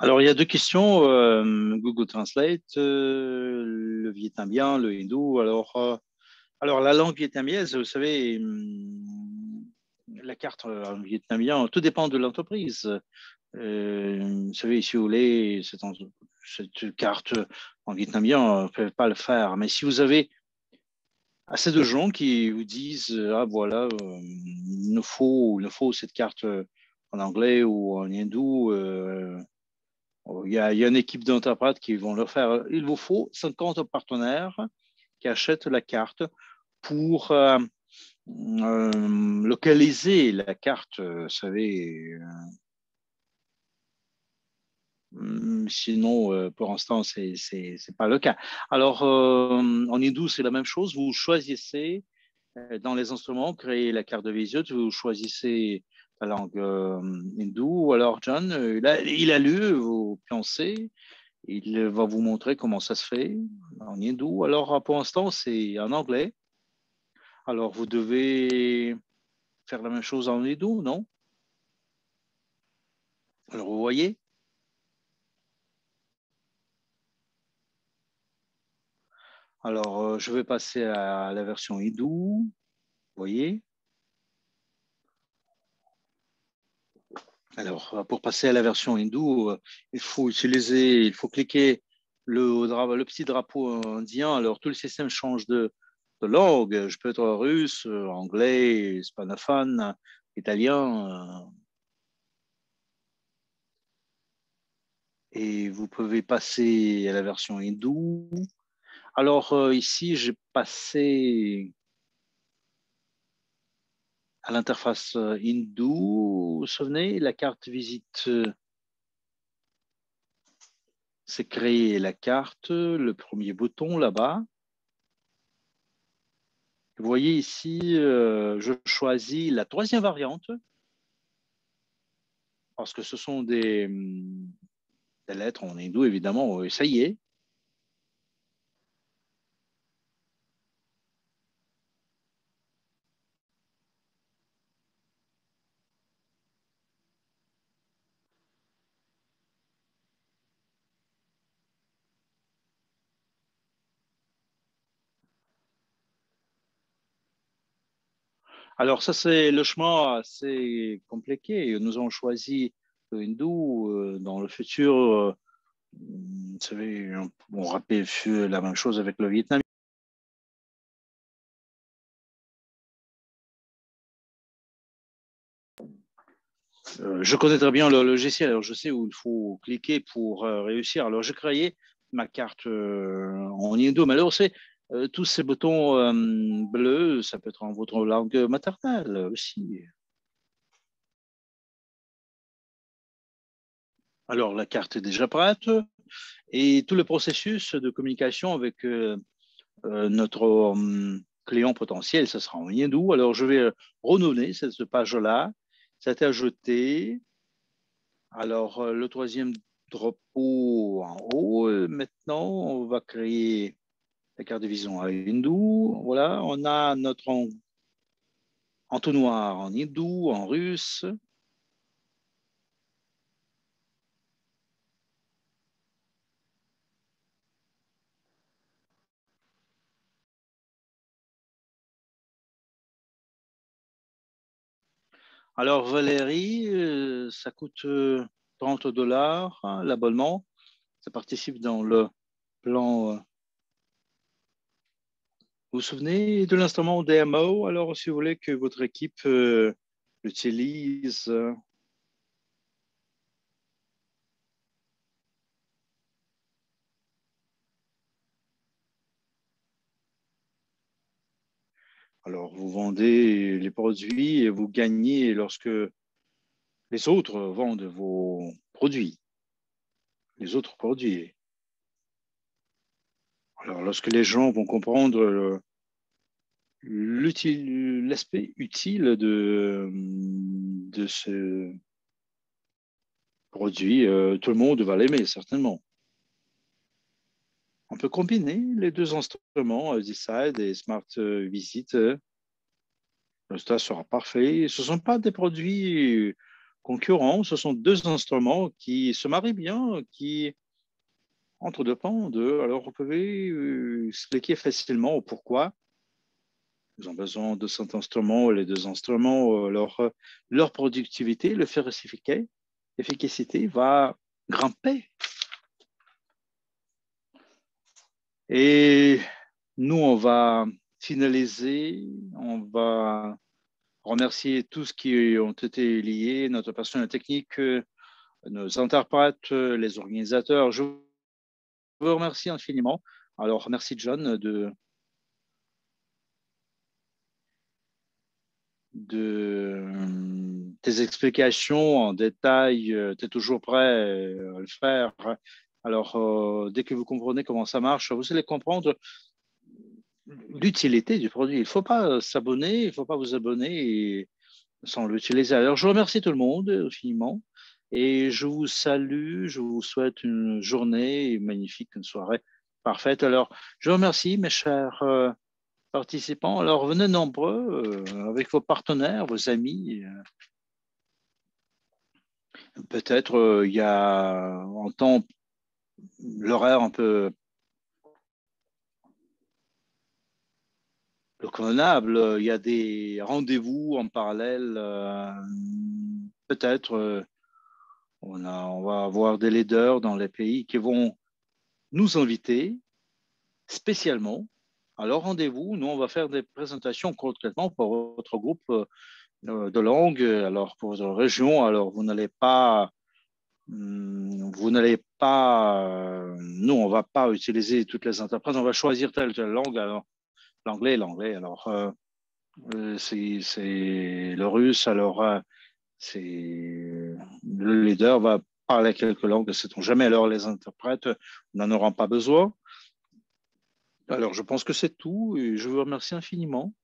Alors, il y a deux questions. Google Translate, le vietnamien, le hindou. Alors, la langue vietnamienne, vous savez, la carte en vietnamien, tout dépend de l'entreprise. Vous savez, si vous voulez, cette carte en vietnamien, ne peut pas le faire. Mais si vous avez assez de gens qui vous disent, ah voilà, il nous faut cette carte en anglais ou en hindou, il y a une équipe d'interprètes qui vont le faire. Il vous faut 50 partenaires qui achètent la carte pour localiser la carte, vous savez. Sinon, pour l'instant, c'est pas le cas. Alors, en hindou, c'est la même chose. Vous choisissez dans les instruments, créez la carte de visite, vous choisissez la langue hindoue. Alors, John, il a lu, vous pensez, il va vous montrer comment ça se fait en hindou. Alors, pour l'instant, c'est en anglais. Alors, vous devez faire la même chose en hindou, non? Alors, vous voyez? Alors, je vais passer à la version hindoue. Vous voyez? Alors, pour passer à la version hindoue, il faut cliquer le petit drapeau indien. Alors, tout le système change de langue. Je peux être russe, anglais, hispanophone, italien. Et vous pouvez passer à la version hindoue. Alors, ici, j'ai passé à l'interface hindoue. Vous vous souvenez, la carte visite, c'est créer la carte, le premier bouton là-bas. Vous voyez ici, je choisis la troisième variante parce que ce sont des lettres en hindou, évidemment. Ça y est. Alors, ça, c'est le chemin assez compliqué. Nous avons choisi le hindou. Dans le futur, vous savez, on rappelle la même chose avec le Vietnam. Je connais très bien le logiciel, alors je sais où il faut cliquer pour réussir. Alors, j'ai créé ma carte en indo, mais alors c'est tous ces boutons bleus, ça peut être en votre langue maternelle aussi. Alors, la carte est déjà prête et tout le processus de communication avec notre client potentiel, ça sera en indo. Alors, je vais renommer cette page-là. Ça a été ajouté. Alors, le troisième drapeau en haut. Maintenant, on va créer la carte de vision à hindou. Voilà, on a notre entonnoir en hindou, en russe. Alors, Valérie, ça coûte 30 $, hein, l'abonnement. Ça participe dans le plan. Vous vous souvenez de l'instrument DMO? Alors, si vous voulez que votre équipe l'utilise, alors vous vendez les produits et vous gagnez lorsque les autres vendent vos produits, les autres produits. Alors, lorsque les gens vont comprendre l'aspect utile de ce produit, tout le monde va l'aimer, certainement. On peut combiner les deux instruments, Decide et Smart Visit. Le résultat sera parfait. Ce ne sont pas des produits concurrents, ce sont deux instruments qui se marient bien, qui entre deux pans d'eux. Alors, vous pouvez expliquer facilement pourquoi ils ont besoin de cet instrument, les deux instruments, leur productivité, leur efficacité va grimper. Et nous, on va finaliser, on va remercier tous qui ont été liés, notre personnel technique, nos interprètes, les organisateurs. Je vous remercie infiniment. Alors, merci John de tes explications en détail. Tu es toujours prêt à le faire. Alors, dès que vous comprenez comment ça marche, vous allez comprendre l'utilité du produit. Il ne faut pas s'abonner, il ne faut pas vous abonner sans l'utiliser. Alors, je remercie tout le monde infiniment et je vous salue, je vous souhaite une journée magnifique, une soirée parfaite. Alors, je vous remercie, mes chers participants. Alors, venez nombreux avec vos partenaires, vos amis. Peut-être il y a en temps l'horaire un peu convenable. Il y a des rendez-vous en parallèle. Peut-être on va avoir des leaders dans les pays qui vont nous inviter spécialement à leur rendez-vous. Nous, on va faire des présentations concrètement pour votre groupe de langue, alors pour votre région. Alors, vous n'allez pas, nous, on ne va pas utiliser toutes les interprètes, on va choisir telle ou telle langue. Alors, l'anglais, alors c'est le russe, alors le leader va parler quelques langues, ne sait-on jamais. Alors, les interprètes n'en auront pas besoin. Alors, je pense que c'est tout et je vous remercie infiniment.